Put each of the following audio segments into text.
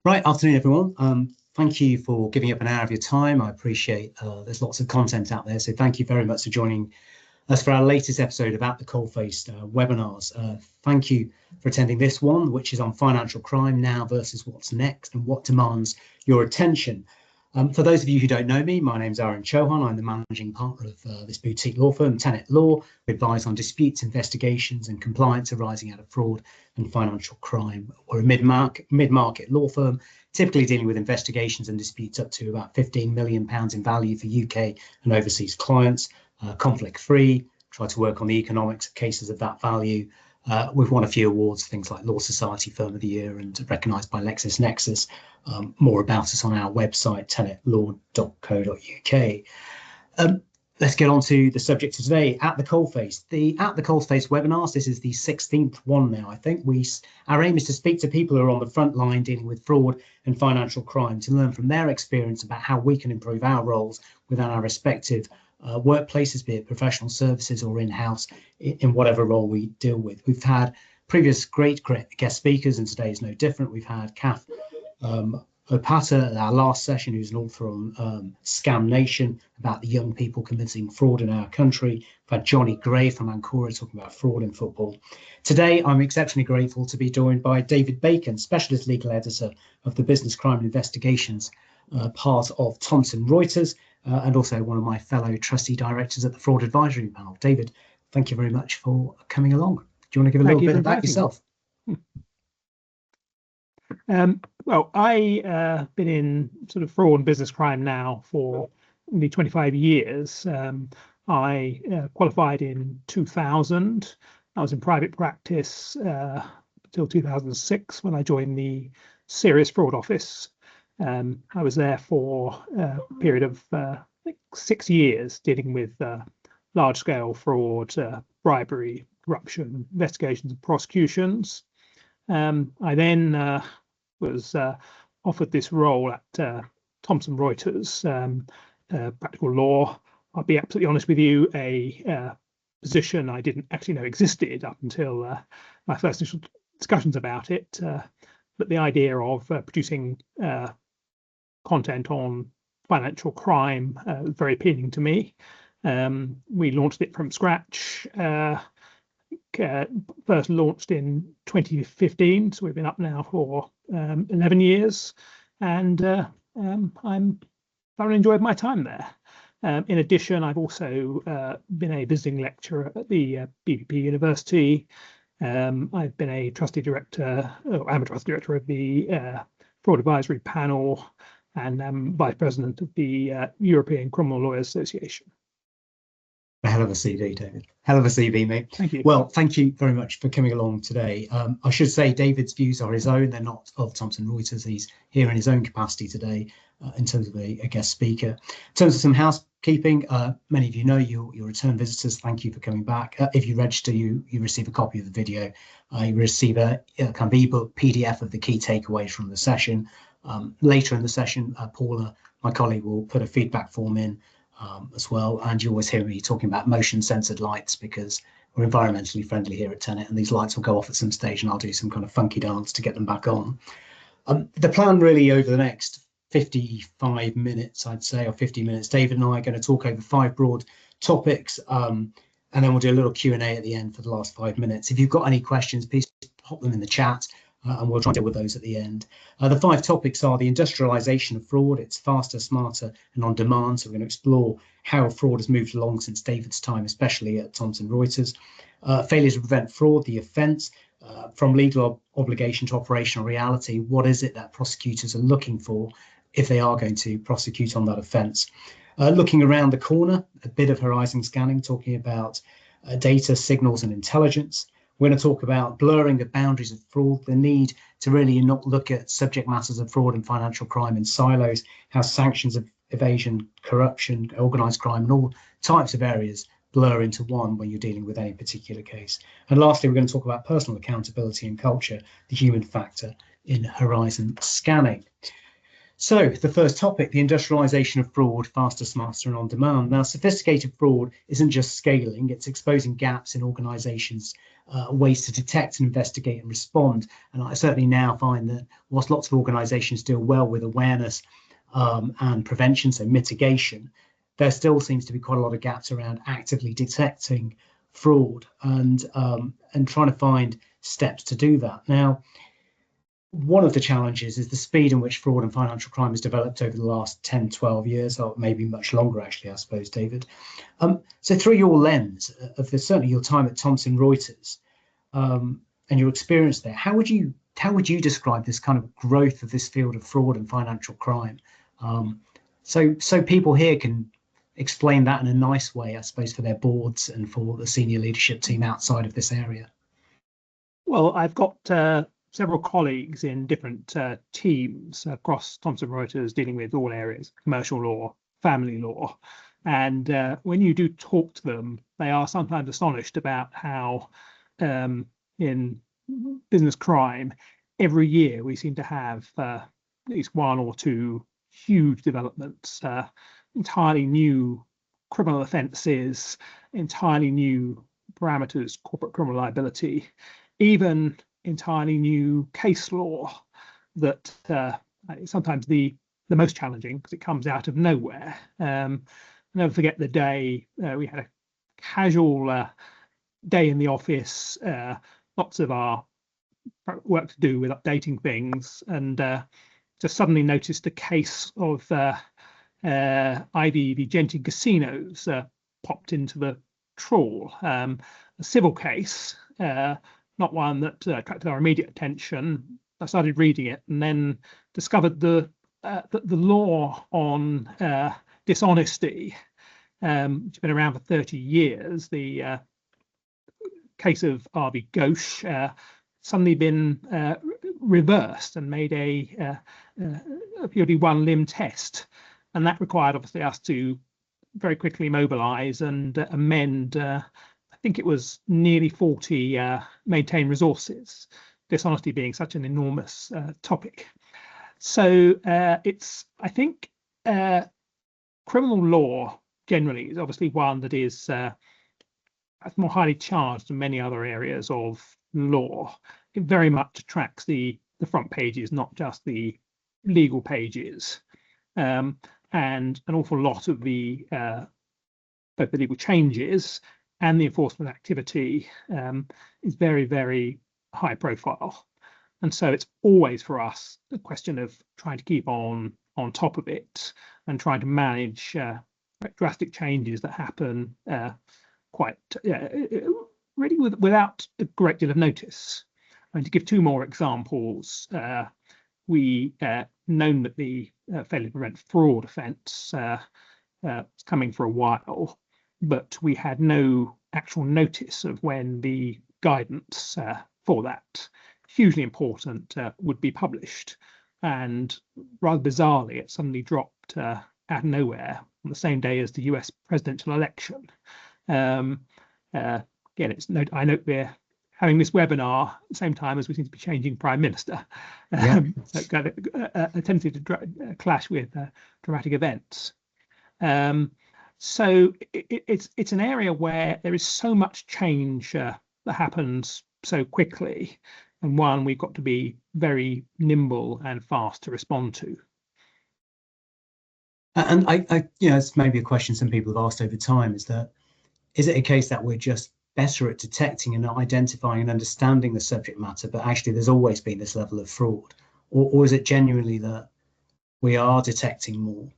Right, afternoon, everyone. Thank you for giving up an hour of your time. I appreciate there's lots of content out there, so thank you very much for joining us for our latest episode of At the Coalface webinars. Thank you for attending this one, which is on financial crime now versus what's next and what demands your attention. For those of you who don't know me, my name's Arun Chauhan. I'm the managing partner of this boutique law firm, Tenet Law. We advise on disputes, investigations and compliance arising out of fraud and financial crime. We're a mid-market law firm, typically dealing with investigations and disputes up to about £15 million in value for UK and overseas clients, conflict-free, try to work on the economics of cases of that value. We've won a few awards, things like Law Society Firm of the Year and recognised by LexisNexis. More about us on our website, tenetlaw.co.uk. Let's get on to the subject of today, At the Coalface. The At the Coalface webinars, this is the 16th one now, I think. Our aim is to speak to people who are on the front line dealing with fraud and financial crime to learn from their experience about how we can improve our roles within our respective workplaces, be it professional services or in-house, in whatever role we deal with. We've had previous great guest speakers, and today is no different. We've had Kath Opata at our last session, who's an author on Scam Nation, about the young people committing fraud in our country. We've had Johnny Gray from Ancora talking about fraud in football. Today, I'm exceptionally grateful to be joined by David Bacon, Specialist Legal Editor of the Business Crime Investigations part of Thomson Reuters, and also one of my fellow trustee directors at the Fraud Advisory Panel. David, thank you very much for coming along. Do you want to give a little bit about yourself? Well, I've been in sort of fraud and business crime now for nearly 25 years. I qualified in 2000. I was in private practice until 2006 when I joined the Serious Fraud Office. I was there for a period of I think 6 years dealing with large-scale fraud, bribery, corruption, investigations and prosecutions. I then was offered this role at Thomson Reuters Practical Law. I'll be absolutely honest with you, a position I didn't actually know existed up until my first initial discussions about it. But the idea of producing content on financial crime was very appealing to me. We launched it from scratch. First launched in 2015, so we've been up now for 11 years, and I'm thoroughly enjoyed my time there. In addition, I've also been a visiting lecturer at the BPP University. I've been a trustee director, I'm a trustee director of the Fraud Advisory Panel, and I'm vice president of the European Criminal Lawyers Association. A hell of a CV, David. Hell of a CV, mate. Thank you. Well, thank you very much for coming along today. I should say David's views are his own. They're not of Thomson Reuters. He's here in his own capacity today in terms of a guest speaker. In terms of some housekeeping, many of you know you're return visitors. Thank you for coming back. If you register, you receive a copy of the video. You receive a kind of ebook PDF of the key takeaways from the session. Later in the session, Paula, my colleague, will put a feedback form in as well, and you always hear me talking about motion censored lights because we're environmentally friendly here at Tenet, and these lights will go off at some stage and I'll do some kind of funky dance to get them back on. The plan really over the next 55 minutes, I'd say, or 50 minutes, David and I are going to talk over 5 broad topics, and then we'll do a little Q&A at the end for the last 5 minutes. If you've got any questions, please pop them in the chat. And we'll try and deal with those at the end. The 5 topics are the industrialization of fraud. It's faster, smarter, and on demand. So we're going to explore how fraud has moved along since David's time, especially at Thomson Reuters. Failure to prevent fraud, the offence, from legal obligation to operational reality. What is it that prosecutors are looking for if they are going to prosecute on that offence? Looking around the corner, a bit of horizon scanning, talking about data, signals, and intelligence. We're going to talk about blurring the boundaries of fraud, the need to really not look at subject matters of fraud and financial crime in silos, how sanctions of evasion, corruption, organised crime, and all types of areas blur into one when you're dealing with any particular case. And lastly, we're going to talk about personal accountability and culture, the human factor in horizon scanning. So the first topic, the industrialization of fraud, faster, smarter, and on demand. Now, sophisticated fraud isn't just scaling, it's exposing gaps in organizations, ways to detect and investigate and respond. And I certainly now find that whilst lots of organizations deal well with awareness and prevention, so mitigation, there still seems to be quite a lot of gaps around actively detecting fraud and trying to find steps to do that. Now, one of the challenges is the speed in which fraud and financial crime has developed over the last 10, 12 years, or maybe much longer, actually, I suppose, David. So through your lens of certainly your time at Thomson Reuters and your experience there, how would you describe this kind of growth of this field of fraud and financial crime? So people here can explain that in a nice way, I suppose, for their boards and for the senior leadership team outside of this area. Well, I've got several colleagues in different teams across Thomson Reuters dealing with all areas, commercial law, family law. And when you do talk to them, they are sometimes astonished about how in business crime, every year we seem to have at least one or two huge developments, entirely new criminal offences, entirely new parameters, corporate criminal liability, even entirely new case law that sometimes the most challenging because it comes out of nowhere. I'll never forget the day we had a casual day in the office, lots of our work to do with updating things, and just suddenly noticed a case of Ivy v Genting casinos popped into the trawl, a civil case, not one that attracted our immediate attention. I started reading it and then discovered the law on dishonesty, which has been around for 30 years. The case of RB Ghosh suddenly been reversed and made a purely one limb test, and that required obviously us to very quickly mobilize and amend. I think it was nearly 40 maintained resources, dishonesty being such an enormous topic. So I think criminal law generally is obviously one that is more highly charged than many other areas of law. It very much attracts the front pages, not just the legal pages, and an awful lot of the both the legal changes and the enforcement activity is very, very high profile. And so it's always for us a question of trying to keep on top of it and trying to manage drastic changes that happen quite really without a great deal of notice. And to give two more examples, we known that the failure to prevent fraud offence was coming for a while, but we had no actual notice of when the guidance for that, hugely important, would be published. And rather bizarrely, it suddenly dropped out of nowhere on the same day as the US presidential election. Again, I note we're having this webinar at the same time as we seem to be changing prime minister. Yeah. So got a tendency to clash with dramatic events. So it's an area where there is so much change that happens so quickly, and one we've got to be very nimble and fast to respond to. And it's maybe a question some people have asked over time, is it a case that we're just better at detecting and identifying and understanding the subject matter, but actually there's always been this level of fraud? Or is it genuinely that we are detecting more,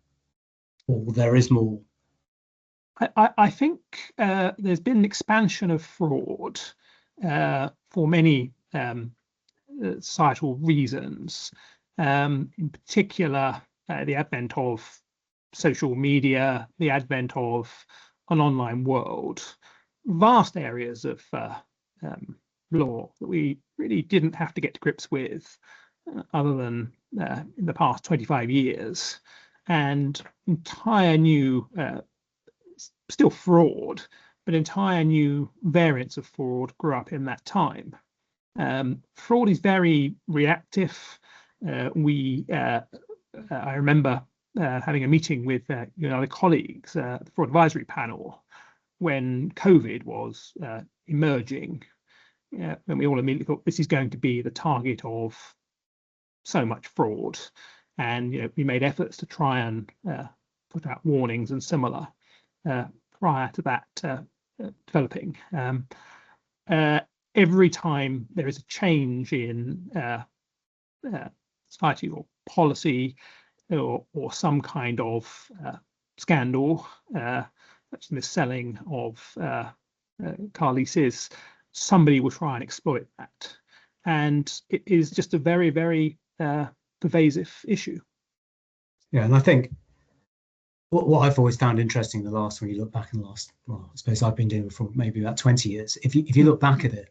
or there is more? I think there's been an expansion of fraud for many societal reasons, in particular the advent of social media, the advent of an online world, vast areas of law that we really didn't have to get to grips with other than in the past 25 years, and entire new still fraud, but entire new variants of fraud grew up in that time. Fraud is very reactive. We I remember having a meeting with other colleagues, the fraud advisory panel, when COVID was emerging, when we all immediately thought this is going to be the target of so much fraud, and we made efforts to try and put out warnings and similar prior to that developing. Every time there is a change in society or policy or some kind of scandal, such as the selling of car leases, somebody will try and exploit that. And it is just a very, very pervasive issue. Yeah, and I think what I've always found interesting when you look back in the last, well, I suppose I've been doing it for maybe about 20 years. If you look back at it,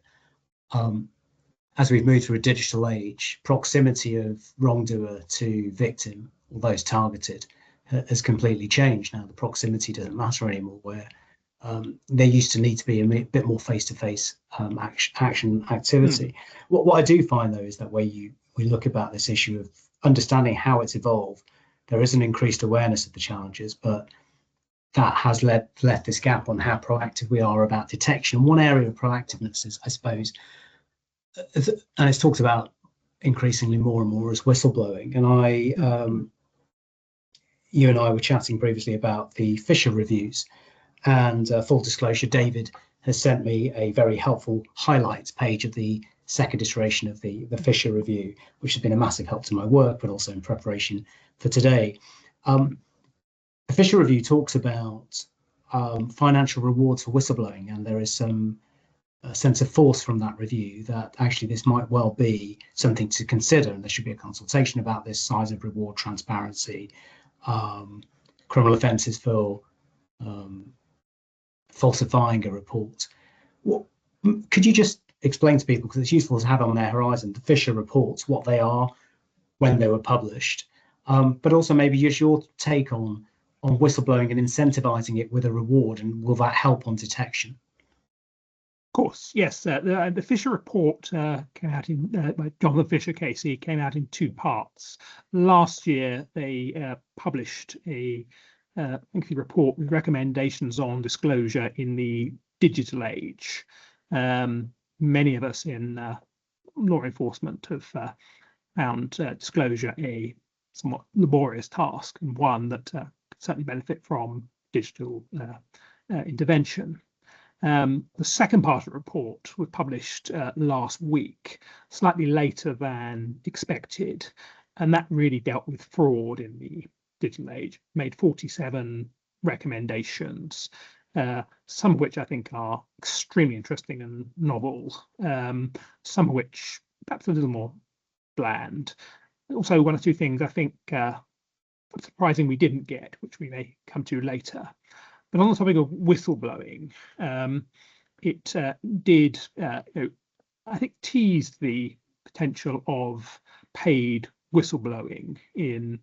as we've moved through a digital age, proximity of wrongdoer to victim, or those targeted, has completely changed. Now the proximity doesn't matter anymore, where there used to need to be a bit more face-to-face action activity. What I do find, though, is that we look about this issue of understanding how it's evolved, there is an increased awareness of the challenges, but that has left this gap on how proactive we are about detection. One area of proactiveness is, I suppose, and it's talked about increasingly more and more, as whistleblowing. And you and I were chatting previously about the Fisher reviews, and full disclosure, David has sent me a very helpful highlights page of the second iteration of the Fisher review, which has been a massive help to my work, but also in preparation for today. The Fisher review talks about financial rewards for whistleblowing, and there is some sense of force from that review that actually this might well be something to consider, and there should be a consultation about this: size of reward, transparency, criminal offences for falsifying a report. Could you just explain to people, because it's useful to have on their horizon, the Fisher reports, what they are, when they were published, but also maybe use your take on whistleblowing and incentivizing it with a reward, and will that help on detection? Of course, yes. The Fisher report came out in by Jonathan Fisher KC, came out in two parts. Last year, they published a lengthy report with recommendations on disclosure in the digital age. Many of us in law enforcement have found disclosure a somewhat laborious task, and one that could certainly benefit from digital intervention. The second part of the report was published last week, slightly later than expected, and that really dealt with fraud in the digital age, made 47 recommendations, some of which I think are extremely interesting and novel, some of which perhaps a little more bland. Also, one or two things I think surprising we didn't get, which we may come to later. But on the topic of whistleblowing, it did, I think, teased the potential of paid whistleblowing in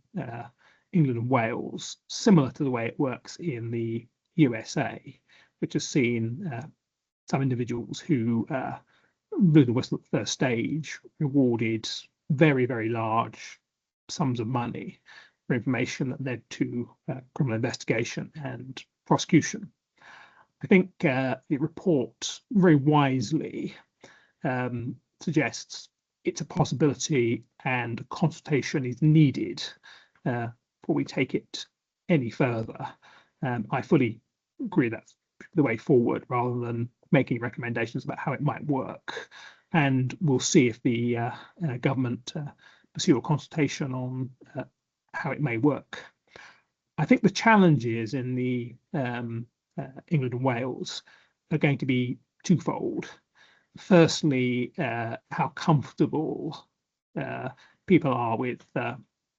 England and Wales, similar to the way it works in the USA, which has seen some individuals who blew the whistle at the first stage rewarded very, very large sums of money for information that led to criminal investigation and prosecution. I think the report very wisely suggests it's a possibility and consultation is needed before we take it any further. I fully agree that's the way forward, rather than making recommendations about how it might work. And we'll see if the government pursue a consultation on how it may work. I think the challenges in the England and Wales are going to be twofold. Firstly, how comfortable people are with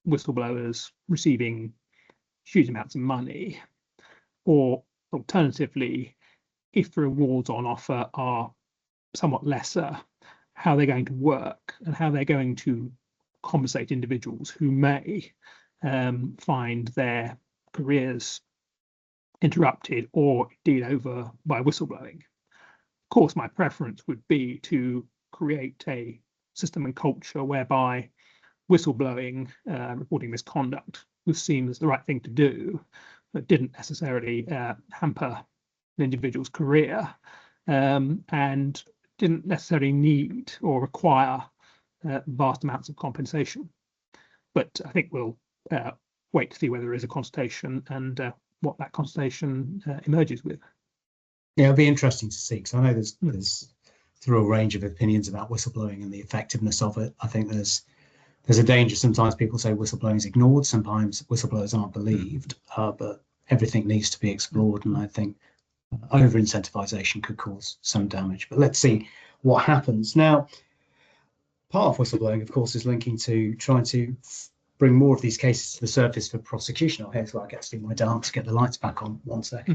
whistleblowers receiving huge amounts of money, or alternatively, if the rewards on offer are somewhat lesser, how they're going to work and how they're going to compensate individuals who may find their careers interrupted or indeed over by whistleblowing. Of course, my preference would be to create a system and culture whereby whistleblowing, reporting misconduct was seen as the right thing to do, but didn't necessarily hamper an individual's career, and didn't necessarily need or require vast amounts of compensation. But I think we'll wait to see whether there is a consultation and what that consultation emerges with. Yeah, it'll be interesting to see, because I know there's through a range of opinions about whistleblowing and the effectiveness of it. I think there's a danger. Sometimes people say whistleblowing is ignored. Sometimes whistleblowers aren't believed, but everything needs to be explored. And I think over incentivization could cause some damage. But let's see what happens. Now, part of whistleblowing, of course, is linking to trying to bring more of these cases to the surface for prosecution. Oh, here's where I get to do my dance, get the lights back on, 1 sec.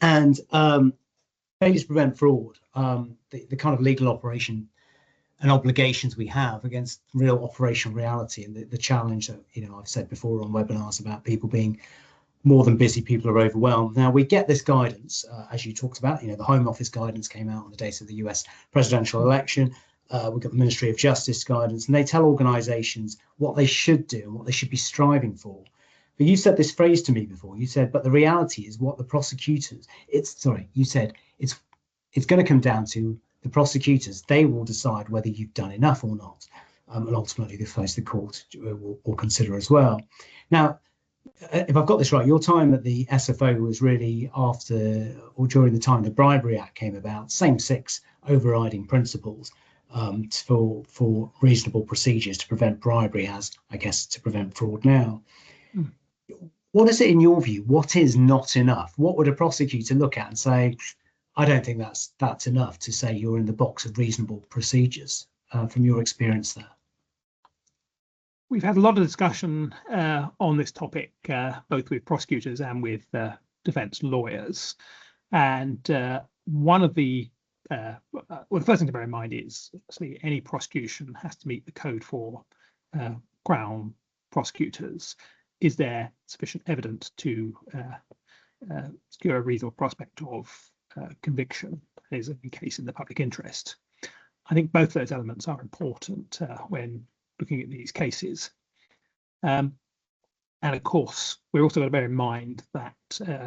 And failure to prevent fraud, the kind of legal operation and obligations we have against real operational reality, and the challenge that, I've said before on webinars about people being more than busy, people are overwhelmed. Now, we get this guidance, as you talked about, the Home Office guidance came out on the date of the US presidential election. We've got the Ministry of Justice guidance, and they tell organizations what they should do and what they should be striving for. But you said this phrase to me before. You said, but the reality is what the prosecutors, it's going to come down to the prosecutors. They will decide whether you've done enough or not. And ultimately, the court will consider as well. Now, if I've got this right, your time at the SFO was really after or during the time the Bribery Act came about, same 6 overriding principles for reasonable procedures to prevent bribery, as I guess to prevent fraud now. What is it in your view? What is not enough? What would a prosecutor look at and say, I don't think that's enough to say you're in the box of reasonable procedures, from your experience there? We've had a lot of discussion on this topic, both with prosecutors and with defence lawyers. And one of the first thing to bear in mind is obviously any prosecution has to meet the code for Crown prosecutors. Is there sufficient evidence to secure a reasonable prospect of conviction? Is a case in the public interest? I think both those elements are important when looking at these cases. And of course, we're also got to bear in mind that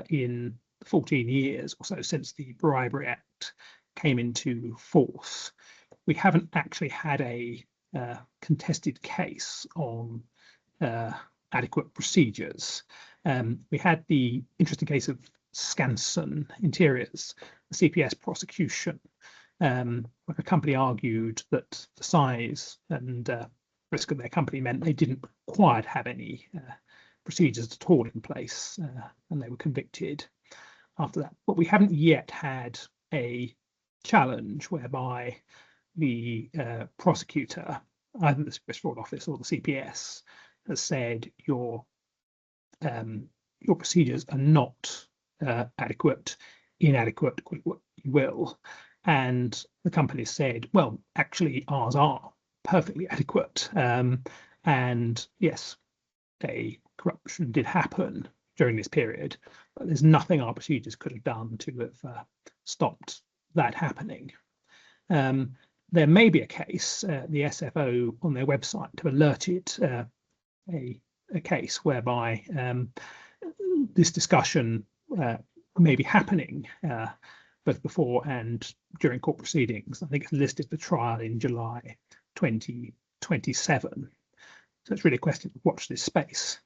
in 14 years or so since the Bribery Act came into force, we haven't actually had a contested case on adequate procedures. We had the interesting case of Scanson Interiors, the CPS prosecution, where a company argued that the size and risk of their company meant they didn't quite have any procedures at all in place, and they were convicted after that. But we haven't yet had a challenge whereby the prosecutor, either the Swiss Fraud Office or the CPS, has said your procedures are not adequate, inadequate, call it what you will, and the company said, well, actually ours are perfectly adequate, and yes, a corruption did happen during this period, but there's nothing our procedures could have done to have stopped that happening. There may be a case, the SFO on their website have alerted a case whereby this discussion may be happening both before and during court proceedings. I think it's listed for trial in July 2027. So it's really a question to watch this space.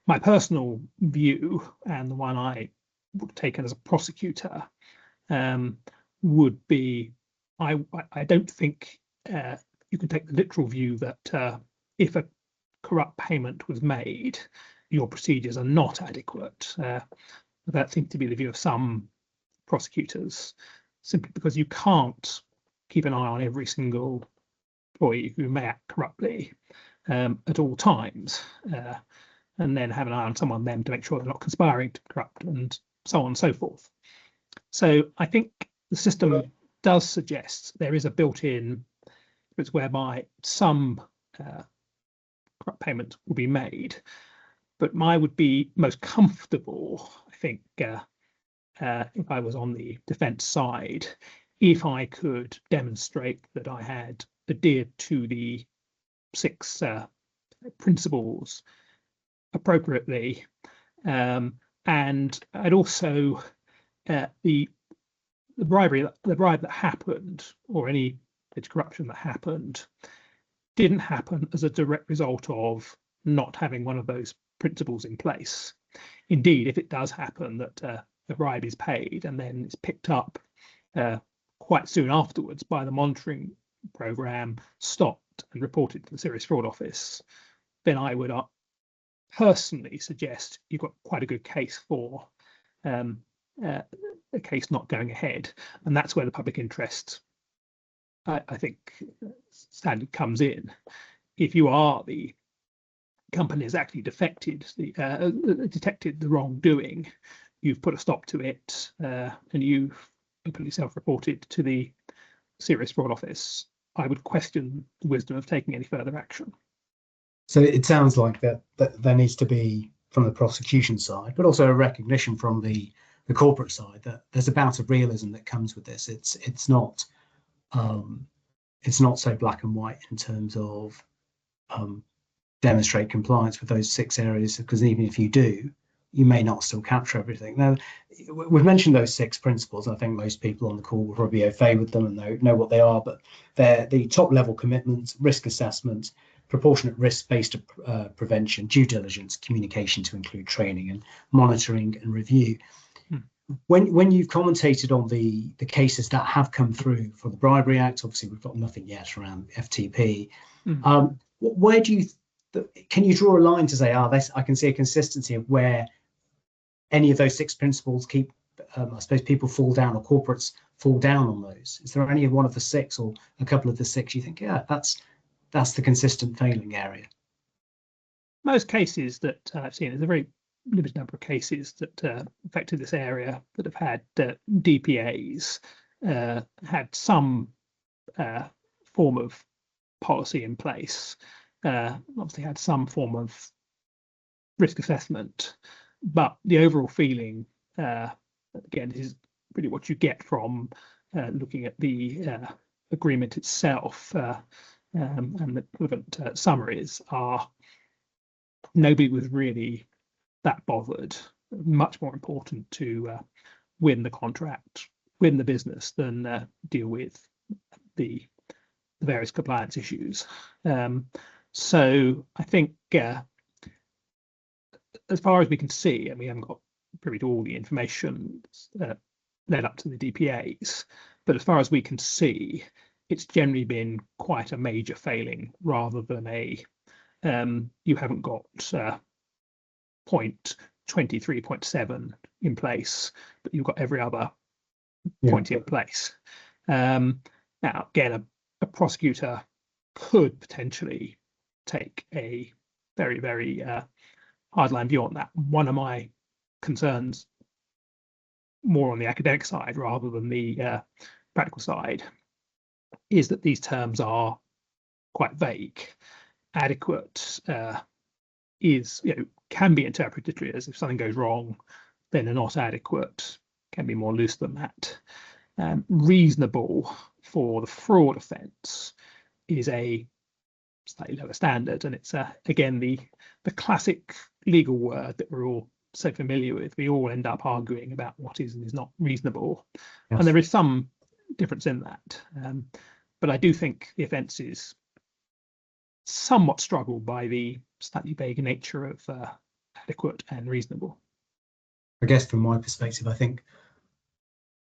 My personal view, and the one I would have taken as a prosecutor, would be I don't think you can take the literal view that if a corrupt payment was made, your procedures are not adequate. That seems to be the view of some prosecutors, simply because you can't keep an eye on every single employee who may act corruptly at all times, and then have an eye on someone then to make sure they're not conspiring to corrupt, and so on and so forth. So I think the system does suggest there is a built-in whereby some corrupt payment will be made, but I would be most comfortable, I think, if I was on the defence side, if I could demonstrate that I had adhered to the 6 principles appropriately, and I'd also the bribe that happened, or any corruption that happened, didn't happen as a direct result of not having one of those principles in place. Indeed, if it does happen that the bribe is paid and then it's picked up quite soon afterwards by the monitoring program, stopped and reported to the Serious Fraud Office, then I would personally suggest you've got quite a good case for a case not going ahead, and that's where the public interest, I think, standard comes in. If you are the company has actually detected the wrongdoing, you've put a stop to it, and you've openly self-reported to the Serious Fraud Office, I would question the wisdom of taking any further action. So it sounds like that there needs to be, from the prosecution side, but also a recognition from the corporate side, that there's a bout of realism that comes with this. It's not so black and white in terms of demonstrate compliance with those 6 areas, because even if you do, you may not still capture everything. Now, we've mentioned those 6 principles. I think most people on the call will probably be au fait with them and know what they are, but they're the top level commitments: risk assessment, proportionate risk-based prevention, due diligence, communication to include training, and monitoring and review. When you've commentated on the cases that have come through for the Bribery Act, obviously we've got nothing yet around FTP. Where do you can you draw a line to say, I can see a consistency of where any of those 6 principles keep, I suppose, people fall down, or corporates fall down on those? Is there any one of the 6 or a couple of the 6 you think, yeah, that's the consistent failing area? Most cases that I've seen, there's a very limited number of cases that affected this area that have had DPAs, had some form of policy in place, obviously had some form of risk assessment, but the overall feeling, again, this is really what you get from looking at the agreement itself, and the relevant summaries are nobody was really that bothered. Much more important to win the contract, win the business, than deal with the various compliance issues. So I think, as far as we can see, and we haven't got privy to all the information led up to the DPAs, but as far as we can see, it's generally been quite a major failing rather than a you haven't got point 23.7 in place, but you've got every other point in place. Now, again, a prosecutor could potentially take a very, very hardline view on that. One of my concerns, more on the academic side rather than the practical side, is that these terms are quite vague. Adequate is, can be interpreted as if something goes wrong, then they're not adequate. Can be more loose than that. Reasonable for the fraud offence is a slightly lower standard, and it's again the classic legal word that we're all so familiar with. We all end up arguing about what is and is not reasonable, and there is some difference in that. But I do think the offence is somewhat struggled by the slightly vague nature of adequate and reasonable. I guess from my perspective, I think,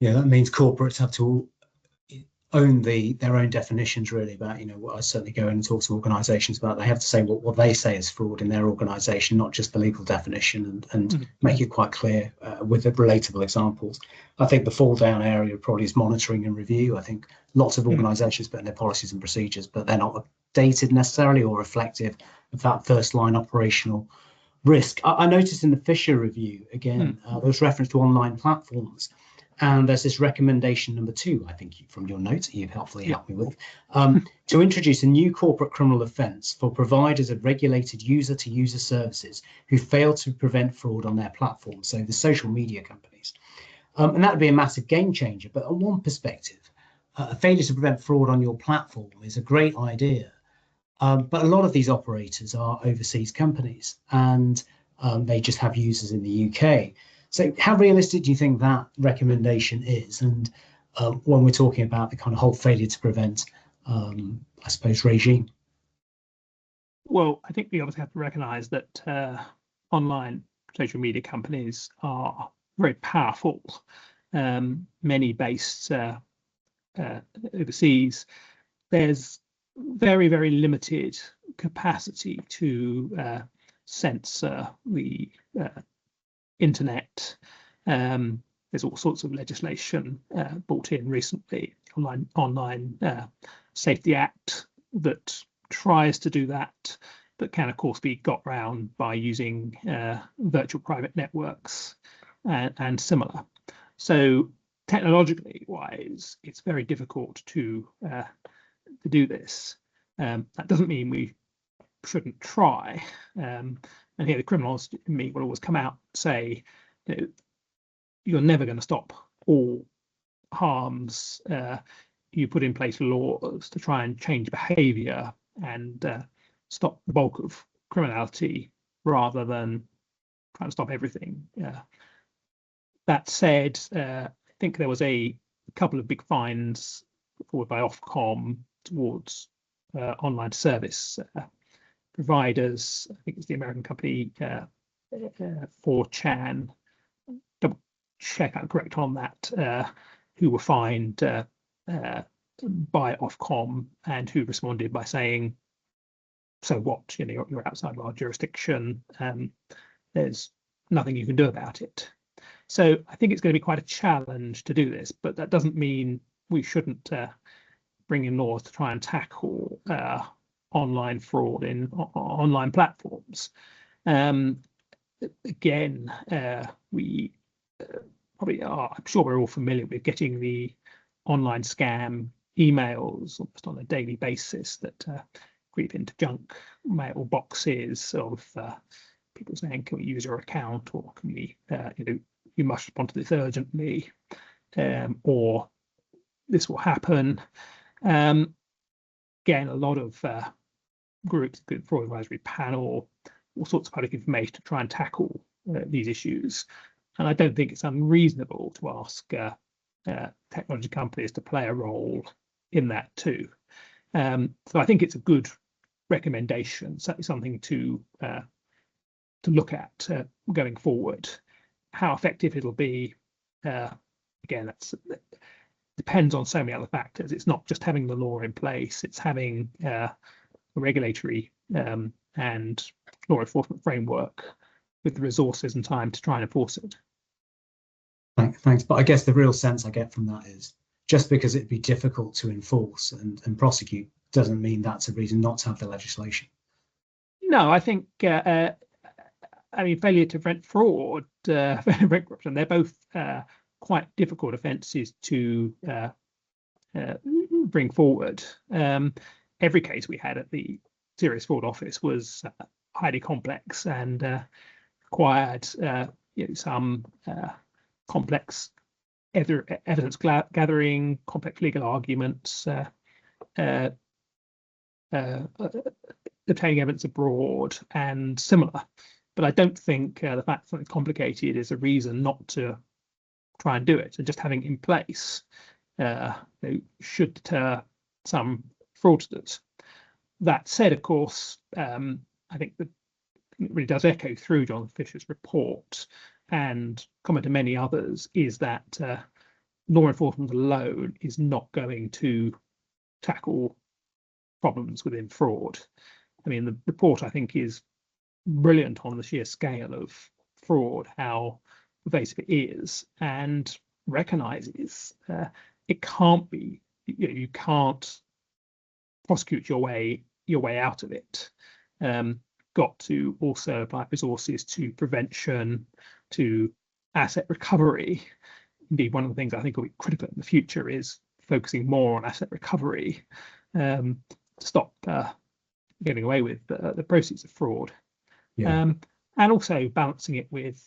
that means corporates have to own their own definitions, really, about, what I certainly go in and talk to organisations about. They have to say what they say is fraud in their organisation, not just the legal definition, and make it quite clear with the relatable examples. I think the fall down area probably is monitoring and review. I think lots of organisations put in their policies and procedures, but they're not updated necessarily or reflective of that first line operational risk. I noticed in the Fisher review, again, there was reference to online platforms. And there's this recommendation number 2, I think, from your notes you've helpfully helped me with, to introduce a new corporate criminal offence for providers of regulated user-to-user services who fail to prevent fraud on their platforms, so the social media companies. And that would be a massive game changer. But on one perspective, a failure to prevent fraud on your platform is a great idea. But a lot of these operators are overseas companies, and they just have users in the UK. So how realistic do you think that recommendation is? And when we're talking about the kind of whole failure to prevent, I suppose, regime? Well, I think we obviously have to recognise that online social media companies are very powerful, many based overseas. There's very, very limited capacity to censor the internet. There's all sorts of legislation brought in recently, online Safety Act, that tries to do that, but can of course be got round by using virtual private networks and similar. So technologically wise, it's very difficult to do this. That doesn't mean we shouldn't try. And here the criminals in me will always come out and say, you're never going to stop all harms. You put in place laws to try and change behaviour and stop the bulk of criminality rather than trying to stop everything. That said, I think there was a couple of big fines forward by Ofcom towards online service providers. I think it's the American company 4chan. Double check I'm correct on that. Who were fined by Ofcom and who responded by saying, "So what? You're outside of our jurisdiction. There's nothing you can do about it." So I think it's going to be quite a challenge to do this, but that doesn't mean we shouldn't bring in laws to try and tackle online fraud in online platforms. Again, we probably are, I'm sure we're all familiar with getting the online scam emails almost on a daily basis that creep into junk mail boxes of people saying, "Can we use your account?" or "Can we, you must respond to this urgently," or "This will happen." Again, a lot of groups, the Fraud Advisory Panel, all sorts of public information to try and tackle these issues. And I don't think it's unreasonable to ask technology companies to play a role in that too. So I think it's a good recommendation, certainly something to look at going forward. How effective it'll be, again, that depends on so many other factors. It's not just having the law in place; it's having a regulatory and law enforcement framework with the resources and time to try and enforce it. Thanks. But I guess the real sense I get from that is just because it'd be difficult to enforce and prosecute doesn't mean that's a reason not to have the legislation. No, I think, failure to prevent fraud, prevent corruption, they're both quite difficult offences to bring forward. Every case we had at the Serious Fraud Office was highly complex and required some complex evidence gathering, complex legal arguments, obtaining evidence abroad, and similar. But I don't think the fact that something's complicated is a reason not to try and do it. And just having it in place should deter some fraudsters. That said, of course, I think that it really does echo through John Fisher's report and comment to many others, is that law enforcement alone is not going to tackle problems within fraud. I mean, the report, I think, is brilliant on the sheer scale of fraud, how pervasive it is, and recognises it can't be, you can't prosecute your way out of it. Got to also apply resources to prevention, to asset recovery. Indeed, one of the things I think will be critical in the future is focusing more on asset recovery to stop getting away with the proceeds of fraud. Yeah. And also balancing it with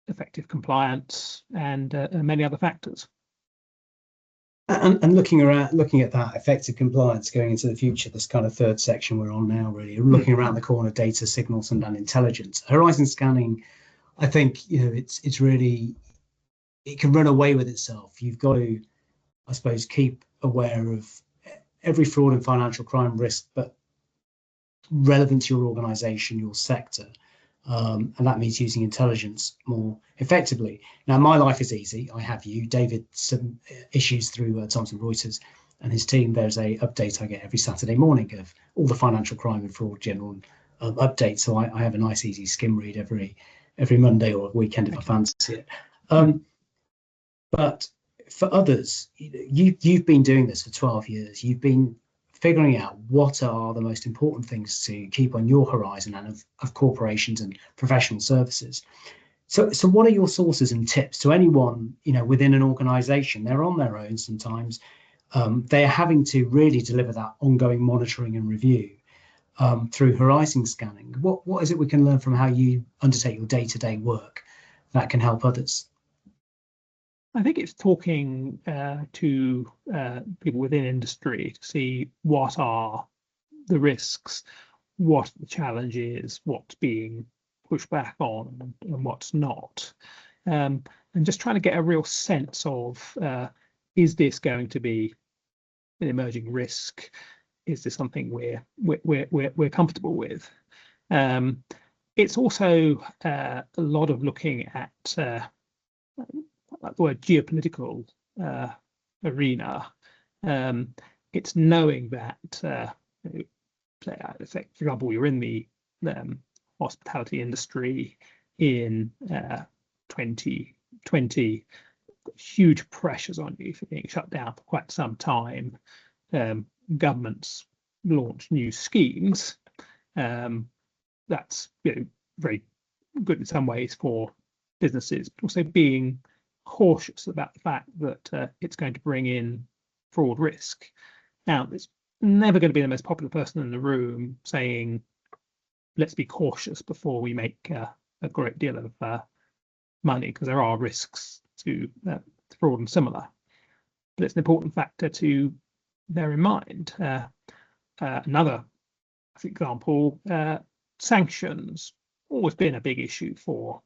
effective compliance and many other factors. and looking at that effective compliance going into the future, this kind of third section we're on now, really looking around the corner, data, signals, and intelligence. Horizon scanning, I think, it's really, it can run away with itself. You've got to, I suppose, keep aware of every fraud and financial crime risk, but relevant to your organization, your sector. And that means using intelligence more effectively. Now, my life is easy. I have you, David, some issues through Thomson Reuters and his team. There's a update I get every Saturday morning of all the financial crime and fraud general updates. So I have a nice, easy skim read every Monday or weekend if I fancy it. But for others, you've been doing this for 12 years. You've been figuring out what are the most important things to keep on your horizon and of corporations and professional services. So what are your sources and tips to anyone, within an organization? They're on their own sometimes. They are having to really deliver that ongoing monitoring and review through horizon scanning. What is it we can learn from how you undertake your day-to-day work that can help others? I think it's talking to people within industry to see what are the risks, what the challenge is, what's being pushed back on and what's not. And just trying to get a real sense of, is this going to be an emerging risk? Is this something we're comfortable with? It's also a lot of looking at like the word geopolitical arena. It's knowing that, for example, you're in the hospitality industry in 2020, huge pressures on you for being shut down for quite some time. Governments launch new schemes. That's very good in some ways for businesses, but also being cautious about the fact that it's going to bring in fraud risk. Now, it's never going to be the most popular person in the room saying, let's be cautious before we make a great deal of money, because there are risks to fraud and similar. But it's an important factor to bear in mind. Another example, sanctions, always been a big issue for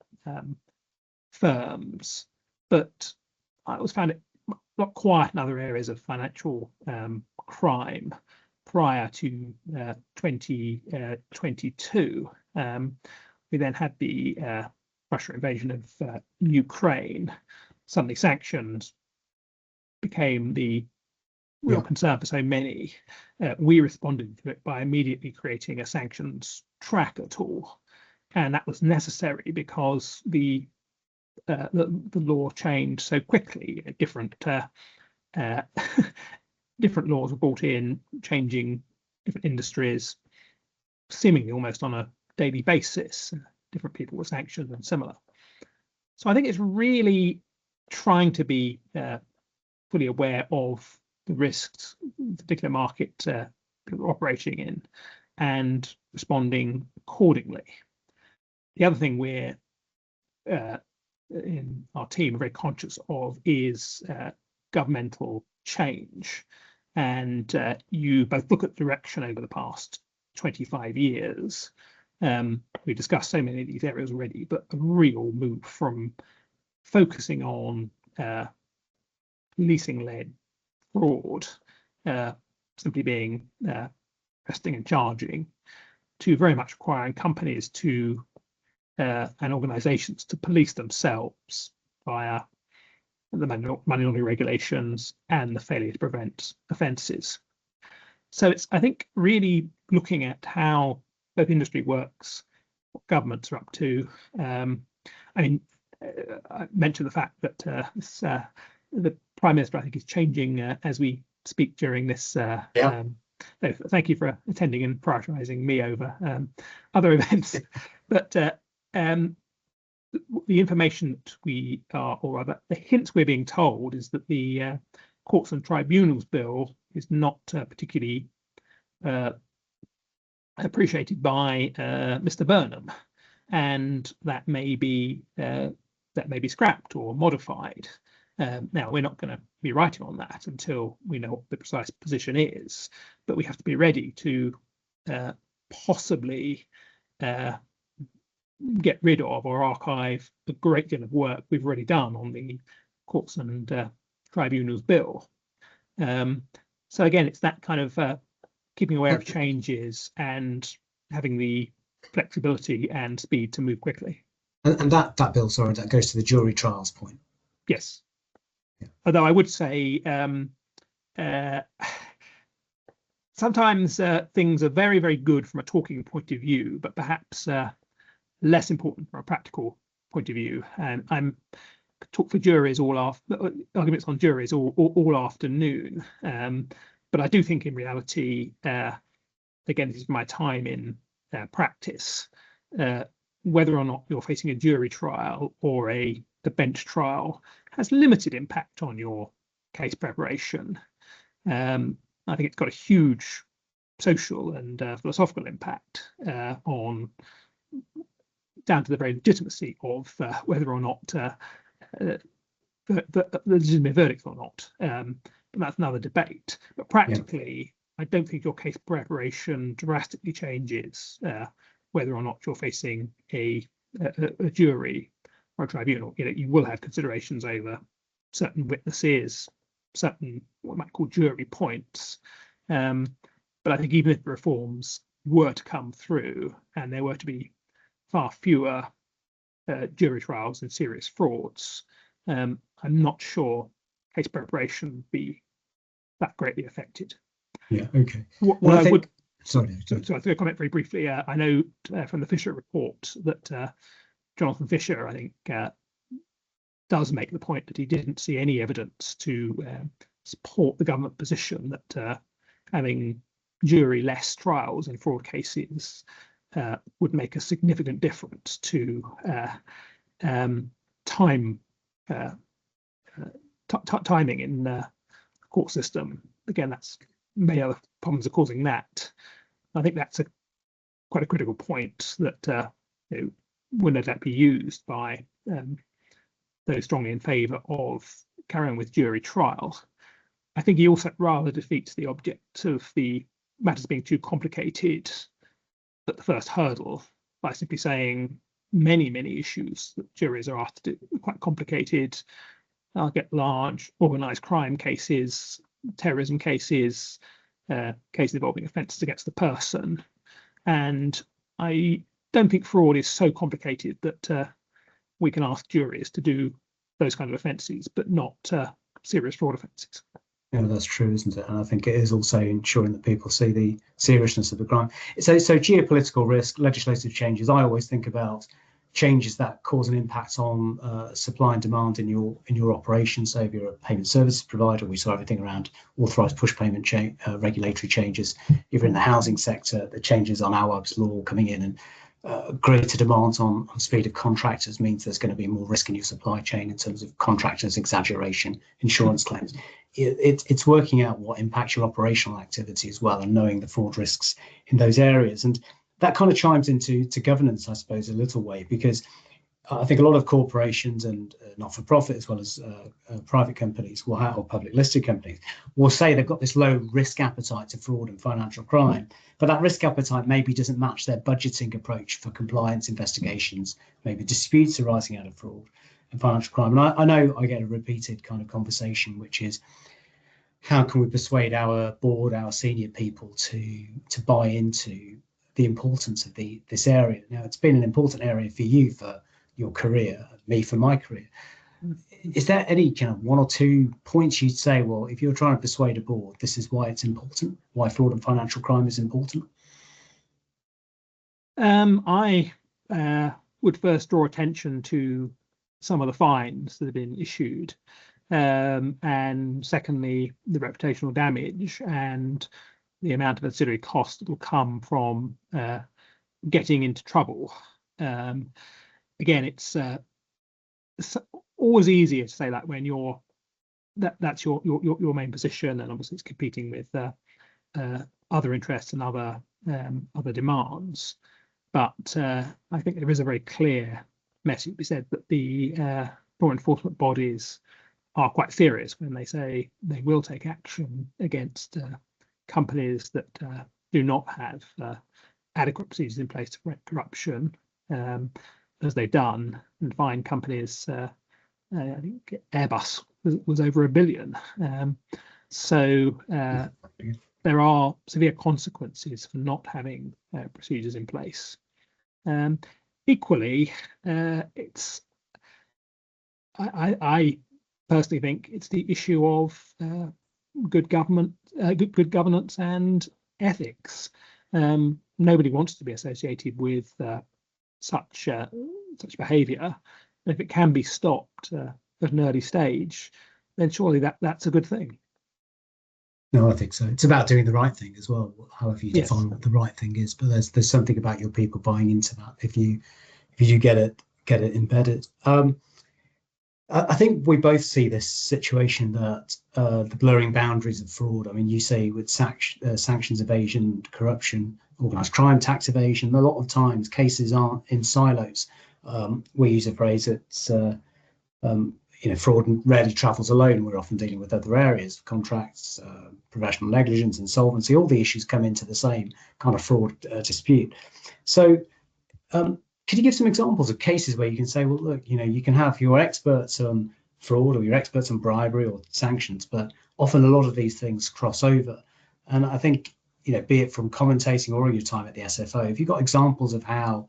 firms. But I always found it a lot quiet in other areas of financial crime prior to 2022. We then had the Russian invasion of Ukraine. Suddenly sanctions became the real concern for so many. We responded to it by immediately creating a sanctions tracker tool. And that was necessary because the law changed so quickly. Different laws were brought in, changing different industries, seemingly almost on a daily basis. Different people were sanctioned and similar. So I think it's really trying to be fully aware of the risks, the particular market people are operating in, and responding accordingly. The other thing we're in our team are very conscious of is governmental change. And you both look at direction over the past 25 years. We discussed so many of these areas already, but a real move from focusing on policing-led fraud, simply being arresting and charging, to very much requiring companies to and organizations to police themselves via the money laundering regulations and the failure to prevent offences. So it's, I think, really looking at how both industry works, what governments are up to. I mentioned the fact that the Prime Minister, I think, is changing as we speak during this. So thank you for attending and prioritising me over other events. But the information that we are, or rather the hints we're being told, is that the Courts and Tribunals Bill is not particularly appreciated by Mr. Burnham, and that may be scrapped or modified. Now, we're not going to be writing on that until we know what the precise position is, but we have to be ready to possibly get rid of or archive a great deal of work we've already done on the Courts and Tribunals Bill. So again, it's that kind of keeping aware of changes and having the flexibility and speed to move quickly. And that bill, sorry, that goes to the jury trials point. Yes. Yeah. Although I would say sometimes things are very, very good from a talking point of view, but perhaps less important from a practical point of view. And I'm talk for juries arguments on juries all afternoon. But I do think in reality, again, this is my time in practice, whether or not you're facing a jury trial or a bench trial has limited impact on your case preparation. I think it's got a huge social and philosophical impact down to the very legitimacy of whether or not the legitimate verdict or not. But that's another debate. But practically, I don't think your case preparation drastically changes whether or not you're facing a jury or a tribunal. You will have considerations over certain witnesses, certain what we might call jury points. But I think even if the reforms were to come through and there were to be far fewer jury trials and serious frauds, I'm not sure case preparation would be that greatly affected. Yeah, okay. Sorry, I think I comment very briefly. I know from the Fisher report that Jonathan Fisher, I think, does make the point that he didn't see any evidence to support the government position that having jury-less trials in fraud cases would make a significant difference to timing in the court system. Again, that's many other problems are causing that. I think that's quite a critical point that would no doubt be used by those strongly in favour of carrying with jury trial. I think he also rather defeats the object of the matters being too complicated at the first hurdle by simply saying many issues that juries are asked to do are quite complicated. I'll get large organised crime cases, terrorism cases, cases involving offences against the person. And I don't think fraud is so complicated that we can ask juries to do those kind of offences, but not serious fraud offences. Yeah, that's true, isn't it? And I think it is also ensuring that people see the seriousness of the crime. So geopolitical risk, legislative changes, I always think about changes that cause an impact on supply and demand in your operations. So if you're a payment services provider, we saw everything around authorised push payment regulatory changes. If you're in the housing sector, the changes on AWAB's law coming in and greater demands on speed of contractors means there's going to be more risk in your supply chain in terms of contractors, exaggeration, insurance claims. It's working out what impacts your operational activity as well and knowing the fraud risks in those areas. And that kind of chimes into governance, I suppose, a little way, because I think a lot of corporations and not-for-profit as well as private companies will have, or public listed companies will say they've got this low risk appetite to fraud and financial crime, but that risk appetite maybe doesn't match their budgeting approach for compliance investigations, maybe disputes arising out of fraud and financial crime. And I know I get a repeated kind of conversation, which is how can we persuade our board, our senior people to buy into the importance of this area? Now, it's been an important area for you for your career, me for my career. Is there any kind of one or two points you'd say, well, if you're trying to persuade a board, this is why it's important, why fraud and financial crime is important? I would first draw attention to some of the fines that have been issued, and secondly, the reputational damage and the amount of ancillary cost that will come from getting into trouble. Again, it's always easier to say that when that's your main position, and obviously it's competing with other interests and other demands. But I think there is a very clear message to be said that the law enforcement bodies are quite serious when they say they will take action against companies that do not have adequate procedures in place to prevent corruption, as they've done, and find companies. I think Airbus was over $1 billion. So there are severe consequences for not having procedures in place. Equally, I personally think it's the issue of good governance and ethics. Nobody wants to be associated with such behaviour. If it can be stopped at an early stage, then surely that's a good thing. No, I think so. It's about doing the right thing as well, however you Yes. define what the right thing is. But there's something about your people buying into that if you get it embedded. I think we both see this situation that the blurring boundaries of fraud. I mean, you say with sanctions evasion, corruption, organised crime, tax evasion. A lot of times cases aren't in silos. We use a phrase that's fraud rarely travels alone. We're often dealing with other areas, contracts, professional negligence, insolvency. All the issues come into the same kind of fraud dispute. So could you give some examples of cases where you can say, well, look, you can have your experts on fraud or your experts on bribery or sanctions, but often a lot of these things cross over. And I think, be it from commentating or your time at the SFO, if you've got examples of how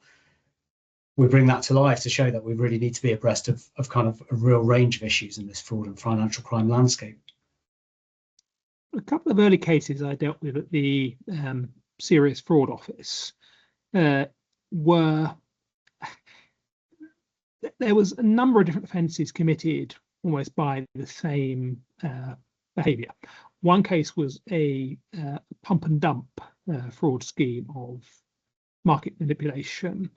we bring that to life to show that we really need to be abreast of kind of a real range of issues in this fraud and financial crime landscape. A couple of early cases I dealt with at the Serious Fraud Office were, there was a number of different offences committed almost by the same behaviour. One case was a pump and dump fraud scheme of market manipulation.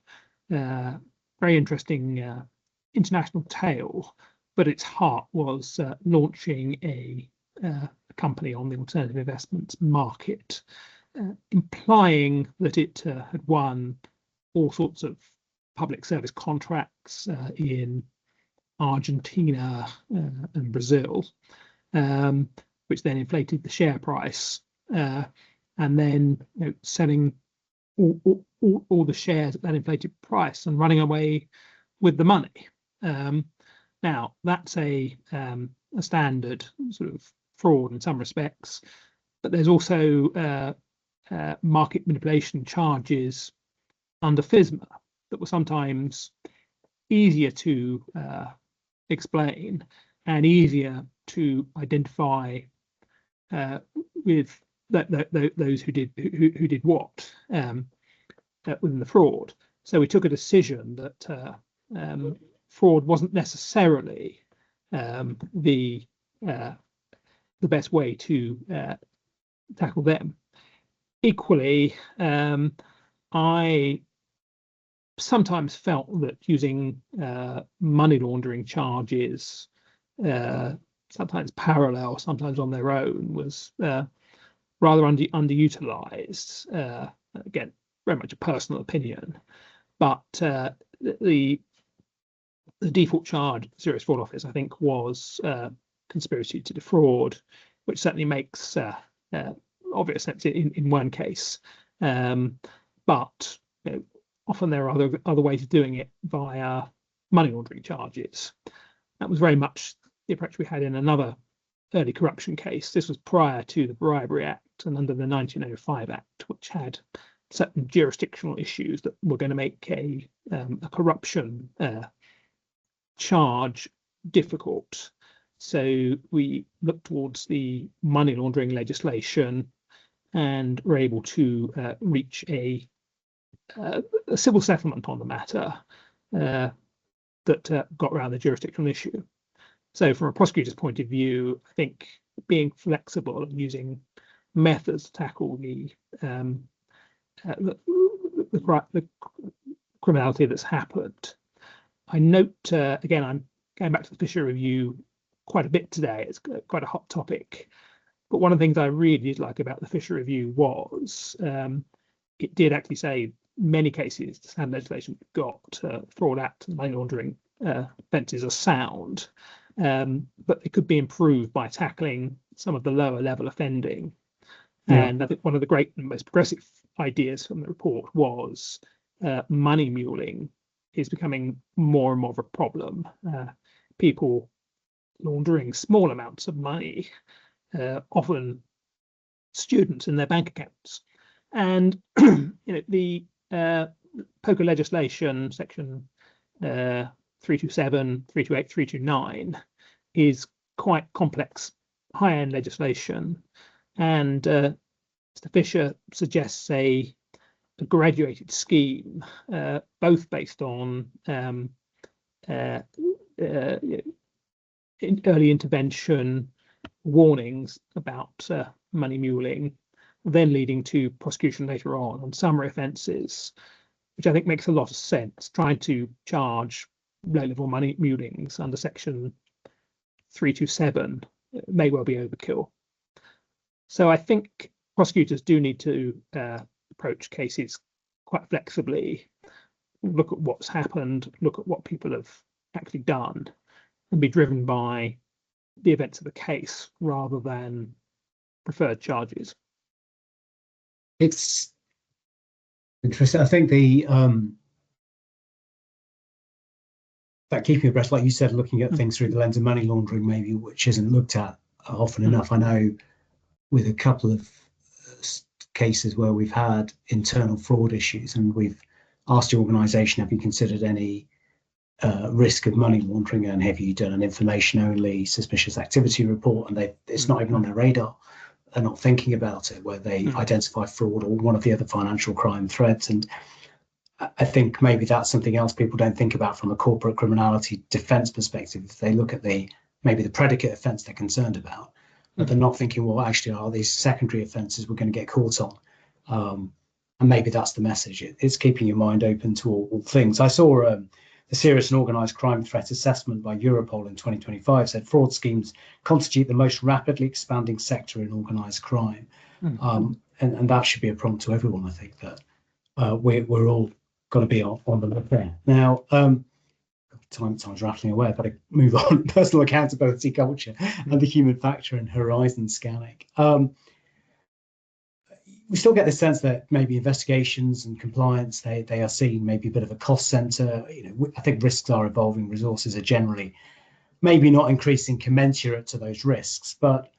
Very interesting international tale, but its heart was launching a company on the alternative investments market, implying that it had won all sorts of public service contracts in Argentina and Brazil, which then inflated the share price, and then selling all the shares at that inflated price and running away with the money. Now that's a standard sort of fraud in some respects, but there's also market manipulation charges under FISMA that were sometimes easier to explain and easier to identify with those who did what within the fraud. So we took a decision that fraud wasn't necessarily the best way to tackle them. Equally, I sometimes felt that using money laundering charges, sometimes parallel, sometimes on their own, was rather underutilized. Again, very much a personal opinion, but the default charge at the Serious Fraud Office, I think, was conspiracy to defraud, which certainly makes obvious sense in one case. But often there are other ways of doing it via money laundering charges. That was very much the approach we had in another early corruption case. This was prior to the Bribery Act and under the 1905 Act, which had certain jurisdictional issues that were going to make a corruption charge difficult. So we looked towards the money laundering legislation and were able to reach a civil settlement on the matter that got around the jurisdictional issue. So from a prosecutor's point of view, I think being flexible and using methods to tackle the criminality that's happened. I note, again, I'm going back to the Fisher Review quite a bit today. It's quite a hot topic. But one of the things I really did like about the Fisher Review was it did actually say many cases the standard legislation got Fraud Act and money laundering offences are sound. but it could be improved by tackling some of the lower level offending. Yeah. And I think one of the great and most progressive ideas from the report was money muling is becoming more and more of a problem. People laundering small amounts of money, often students in their bank accounts. And the poker legislation, section 327, 328, 329, is quite complex, high-end legislation. And Mr. Fisher suggests a graduated scheme, both based on early intervention warnings about money muling, then leading to prosecution later on summary offences, which I think makes a lot of sense. Trying to charge low-level money mulings under section 327 may well be overkill. So I think prosecutors do need to approach cases quite flexibly, look at what's happened, look at what people have actually done, and be driven by the events of the case rather than preferred charges. It's interesting. I think that keeping abreast, like you said, looking at things through the lens of money laundering, maybe, which isn't looked at often enough. I know with a couple of cases where we've had internal fraud issues, and we've asked the organisation, have you considered any risk of money laundering, and have you done an information only suspicious activity report? And it's not even on their radar. They're not thinking about it, where they identify fraud or one of the other financial crime threads. And I think maybe that's something else people don't think about from a corporate criminality defence perspective. If they look at maybe the predicate offence they're concerned about, but they're not thinking, well, actually, are these secondary offences we're going to get caught on? And maybe that's the message. It's keeping your mind open to all things. I saw the Serious and Organised Crime Threat Assessment by Europol in 2025 said fraud schemes constitute the most rapidly expanding sector in organised crime. And that should be a prompt to everyone, I think, that we're all got to be on the lookout. Now, time's rattling away. I've got to move on. Personal accountability culture and the human factor in horizon scanning. We still get the sense that maybe investigations and compliance, they are seen maybe a bit of a cost center. I think risks are evolving, resources are generally maybe not increasing commensurate to those risks. But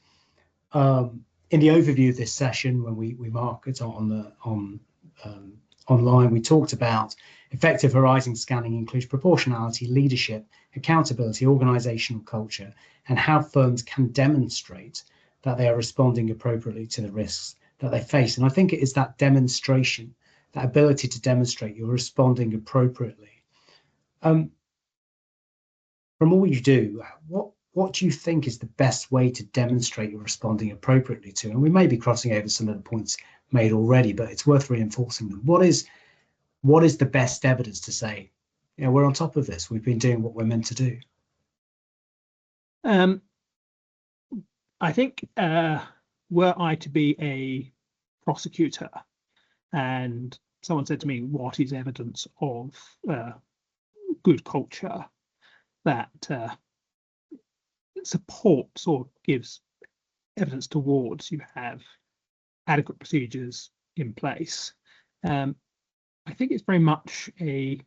in the overview of this session, when we mark it online, we talked about effective horizon scanning includes proportionality, leadership, accountability, organizational culture, and how firms can demonstrate that they are responding appropriately to the risks that they face. And I think it is that demonstration, that ability to demonstrate you're responding appropriately. From all you do, what do you think is the best way to demonstrate you're responding appropriately to? And we may be crossing over some of the points made already, but it's worth reinforcing them. What is the best evidence to say, we're on top of this, we've been doing what we're meant to do? I think were I to be a prosecutor and someone said to me, what is evidence of good culture that supports or gives evidence towards you have adequate procedures in place? I think it's very much a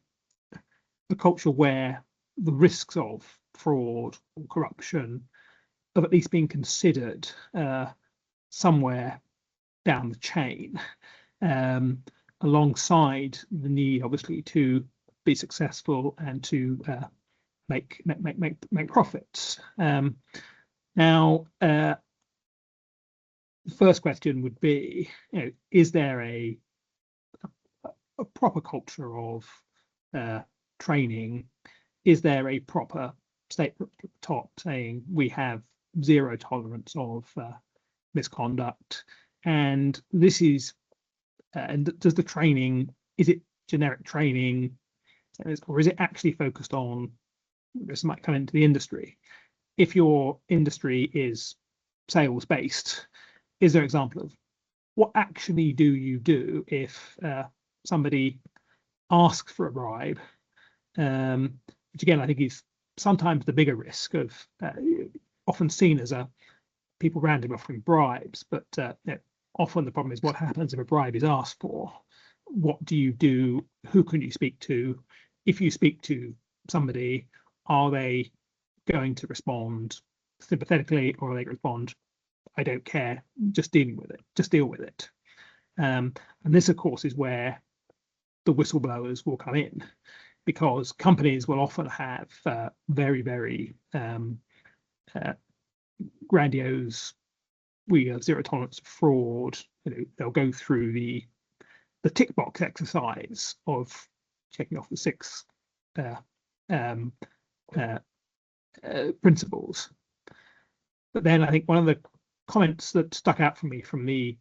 culture where the risks of fraud or corruption have at least been considered somewhere down the chain, alongside the need, obviously, to be successful and to make profits. Now, the first question would be, is there a proper culture of training? Is there a proper statement at the top saying we have zero tolerance of misconduct? And this is, and does the training, is it generic training, or is it actually focused on, this might come into the industry. If your industry is sales based, is there an example of what actually do you do if somebody asks for a bribe, which again I think is sometimes the bigger risk of often seen as people randomly offering bribes, but often the problem is what happens if a bribe is asked for. What do you do? Who can you speak to? If you speak to somebody, are they going to respond sympathetically, or are they going to respond, I don't care, just deal with it? And this, of course, is where the whistleblowers will come in, because companies will often have very, very grandiose, we have zero tolerance for fraud. They'll go through the tick box exercise of checking off the 6 principles. But then I think one of the comments that stuck out for me from the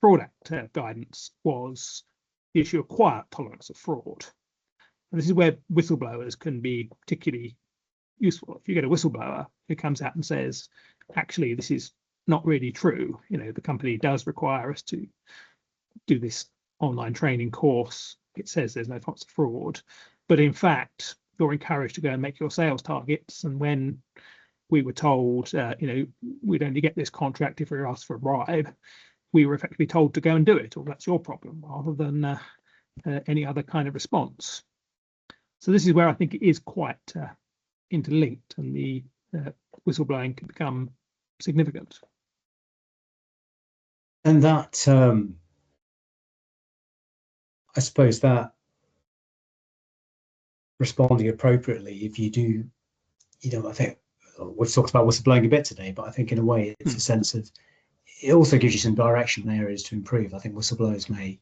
Fraud Act guidance was the issue of quiet tolerance of fraud. And this is where whistleblowers can be particularly useful. If you get a whistleblower who comes out and says, actually, this is not really true, the company does require us to do this online training course, it says there's no tolerance of fraud, but in fact you're encouraged to go and make your sales targets, and when we were told we'd only get this contract if we were asked for a bribe, we were effectively told to go and do it, or that's your problem, rather than any other kind of response. So this is where I think it is quite interlinked, and the whistleblowing can become significant. And that, I suppose that responding appropriately, if you do, I think we've talked about whistleblowing a bit today, but I think in a way it's a sense of, it also gives you some direction and areas to improve. I think whistleblowers may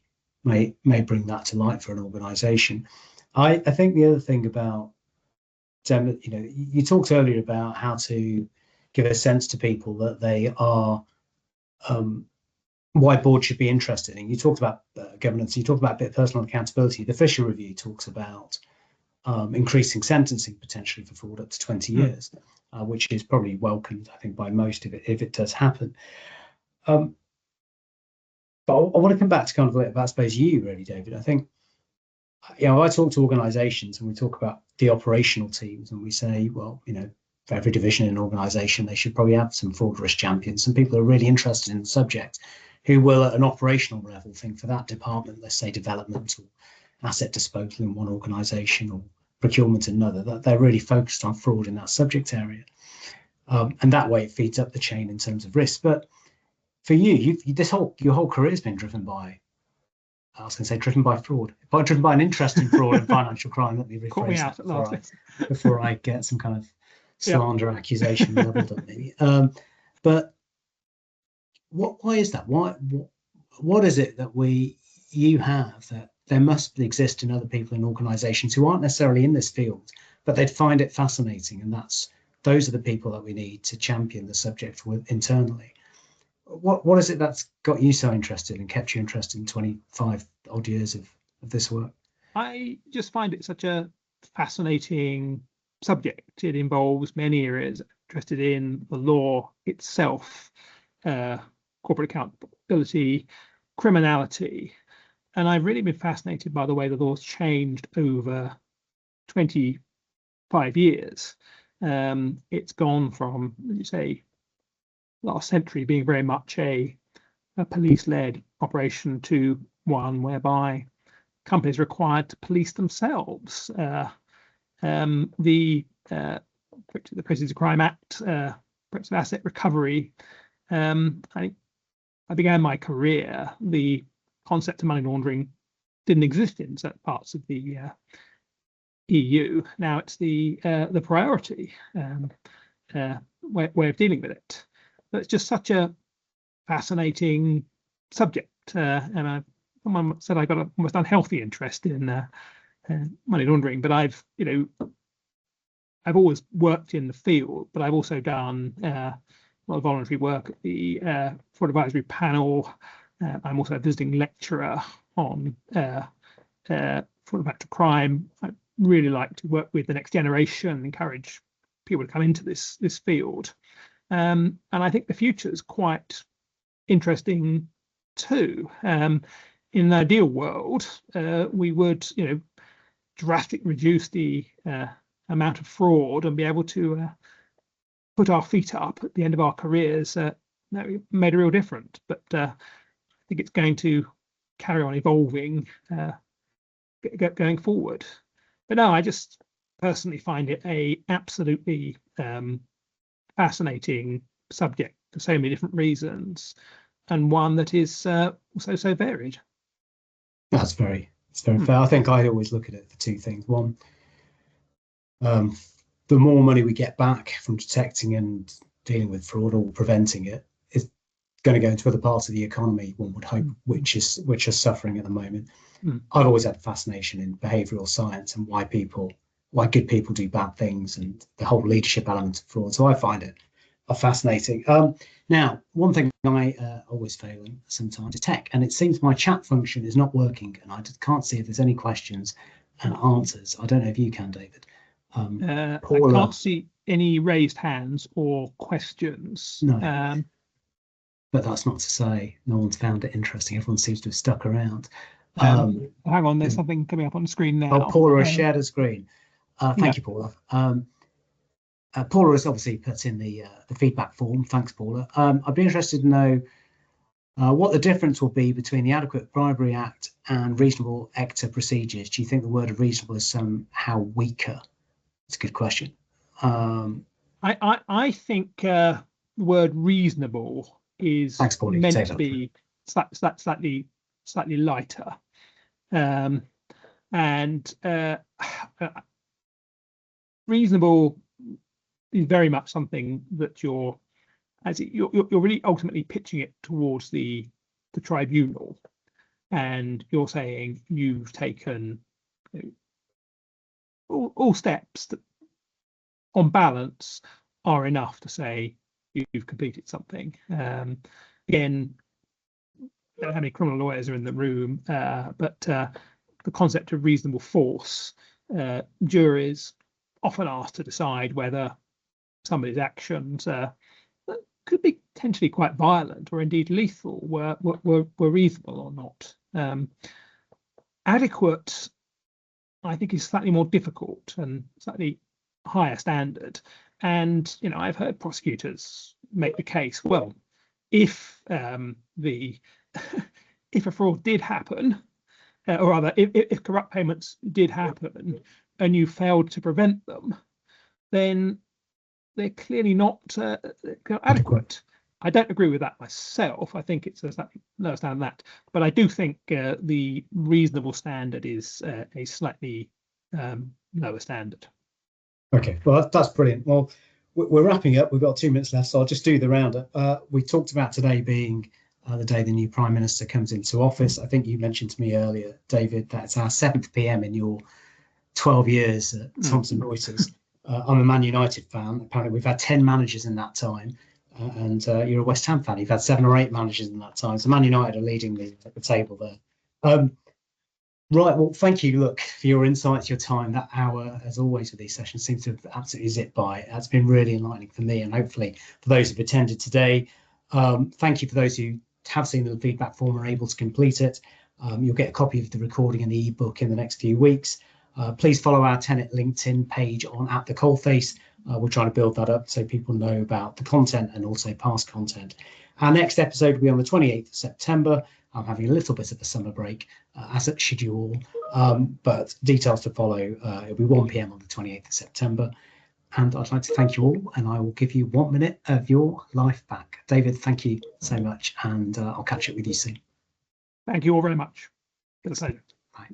bring that to light for an organisation. I think the other thing about, you talked earlier about how to give a sense to people that they are, why boards should be interested in. You talked about governance, you talked about a bit of personal accountability. The Fisher Review talks about increasing sentencing potentially for fraud up to 20 years, which is probably welcomed, I think, by most of it, if it does happen. But I want to come back to kind of about, I suppose, you really, David. I think, I talk to organisations and we talk about the operational teams, and we say, well, for every division in an organisation, they should probably have some fraud risk champions, some people who are really interested in the subject, who will, at an operational level, think for that department, let's say development or asset disposal in one organisation or procurement in another, that they're really focused on fraud in that subject area. And that way it feeds up the chain in terms of risk. But for you, your whole career has been driven by, I was going to say driven by fraud, but driven by an interest in fraud and financial crime. Let me rephrase that before I get some kind of slander accusation leveled at me. But why is that? What is it that you have that there must exist in other people in organisations who aren't necessarily in this field, but they'd find it fascinating, and those are the people that we need to champion the subject with internally. What is it that's got you so interested and kept you interested in 25 odd years of this work? I just find it such a fascinating subject. It involves many areas. I'm interested in the law itself, corporate accountability, criminality, and I've really been fascinated by the way the law's changed over 25 years. It's gone from, as you say, last century being very much a police-led operation to one whereby companies are required to police themselves. The Proceeds of Crime Act, Proceeds of Asset Recovery. I began my career, the concept of money laundering didn't exist in certain parts of the EU. Now it's the priority way of dealing with it. But it's just such a fascinating subject, and someone said I got an almost unhealthy interest in money laundering. But I've always worked in the field, but I've also done a lot of voluntary work at the Fraud Advisory Panel. I'm also a visiting lecturer on fraud and financial crime. I really like to work with the next generation, encourage people to come into this field. And I think the future is quite interesting too. In an ideal world, we would, drastically reduce the amount of fraud and be able to put our feet up at the end of our careers, that made a real difference. But I think it's going to carry on evolving going forward. But no, I just personally find it a absolutely fascinating subject for so many different reasons, and one that is so varied. It's very fair. I think I always look at it for two things. One, the more money we get back from detecting and dealing with fraud or preventing it, is going to go into other parts of the economy, one would hope, which are suffering at the moment. I've always had a fascination in behavioural science and why good people do bad things, and the whole leadership element of fraud. So I find it fascinating. Now, one thing I always fail in sometimes is tech, and it seems my chat function is not working, and I just can't see if there's any questions and answers. I don't know if you can, David. I can't see any raised hands or questions. No, but that's not to say no one's found it interesting. Everyone seems to have stuck around. Hang on, there's something coming up on the screen now. Oh, Paula has shared a screen. Thank you, Paula. Paula has obviously put in the feedback form. Thanks, Paula. I'd be interested to know what the difference will be between the Adequate Bribery Act and reasonable ECTA procedures. Do you think the word of reasonable is somehow weaker? It's a good question. I think the word reasonable is meant to be slightly lighter, and reasonable is very much something that you're really ultimately pitching it towards the tribunal, and you're saying you've taken all steps that on balance are enough to say you've completed something. Again, I don't know how many criminal lawyers are in the room, but the concept of reasonable force, juries often asked to decide whether somebody's actions could be potentially quite violent or indeed lethal were reasonable or not. Adequate, I think, is slightly more difficult and slightly higher standard. And I've heard prosecutors make the case, well, if if a fraud did happen, or rather, if corrupt payments did happen and you failed to prevent them, then they're clearly not adequate. I don't agree with that myself. I think it's a slightly lower standard than that. But I do think the reasonable standard is a slightly lower standard. Okay, well, that's brilliant. Well, we're wrapping up. We've got 2 minutes left, so I'll just do the roundup. We talked about today being the day the new Prime Minister comes into office. I think you mentioned to me earlier, David, that it's our 7th PM in your 12 years at Thomson Reuters. I'm a Man United fan. Apparently, we've had 10 managers in that time, and you're a West Ham fan. You've had 7 or 8 managers in that time. So Man United are leading the table there. Right, well, thank you, look, for your insights, your time. That hour, as always with these sessions, seems to have absolutely zipped by. That's been really enlightening for me, and hopefully for those who've attended today. Thank you for those who have seen the feedback form and are able to complete it. You'll get a copy of the recording and the ebook in the next few weeks. Please follow our Tenet LinkedIn page on At the Coalface. We're trying to build that up so people know about the content and also past content. Our next episode will be on the 28th of September. I'm having a little bit of a summer break, as it should you all, but details to follow. It'll be 1 PM on the 28th of September. And I'd like to thank you all, and I will give you 1 minute of your life back. David, thank you so much, and I'll catch up with you soon. Thank you all very much. Good to see you. Bye.